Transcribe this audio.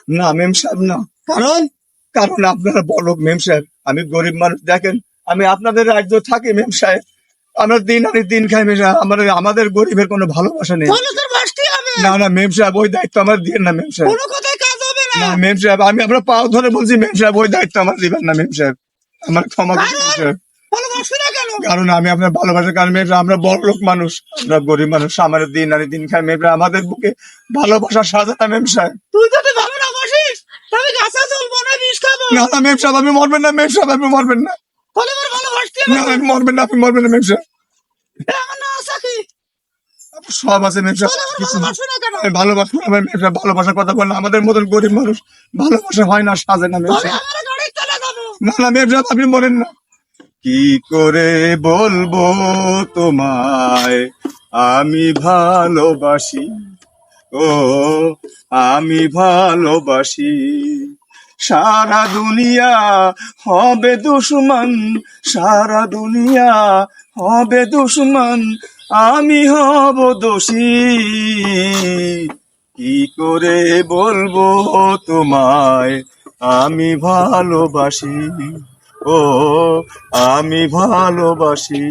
না মেম সাহেব না। কারণ কারণ আপনারা বড় মেম সাহেব, আমি গরিব মানুষ। দেখেন আমি আপনাদের রাজ্য থাকি মেম সাহেব, আমরা দিন আনি দিন খাই মেম সাহেব, আমাদের গরিবের কোনো ভালোবাসা নেই। না না মেম সাহেব, ওই দায়িত্ব আমার দিবেন না মেম সাহেব। না মেম সাহেব, আমি আপনার পাও ধরে বলছি মেম সাহেব, ওই দায়িত্ব আমার দিবেন না মেম সাহেব, আমার ক্ষমা করুন মেম সাহেব। কারণ আমি আপনার ভালোবাসার কারণ মেম সাহেব, আমরা বড় লোক মানুষ, আমরা গরিব মানুষ, আমার দিন আনি দিন খাই মেম সাহেব, আমাদের বুকে ভালোবাসা সাজে না মেম সাহেব। তুই যদি ভালো না বাসিস তাহলে গাছে চলবো না, বিষ খাবো। না না মেম সাহেব, আপনি মরবেন না মেম সাহেব, আপনি মরবেন না। বলে আমার ভালোবাসতে না আপনি মরবেন না, আপনি মরবেন না মেম সাহেব। আমার না আছে কি? সব আছে মেম সাহেব, বলে আমার কিছু না। ভালোবাসো না কেন? আমি ভালোবাসবো না মেম সাহেব, ভালোবাসার কথা বললে আমাদের মতন গরিব মানুষ ভালোবাসা হয় না, সাজে না মেম বলে সাহেব। আমার গাড়ি চলে যাবো। না না মেম সাহেব, আপনি মরেন না। কি করে বলবো তোমায় আমি ভালোবাসি, ও আমি ভালোবাসি। সারা দুনিয়া হবে দুশমন, সারা দুনিয়া হবে দুশমন, আমি হব দোষী। কি করে বলবো তোমায় আমি ভালোবাসি, ও আমি ভালোবাসি।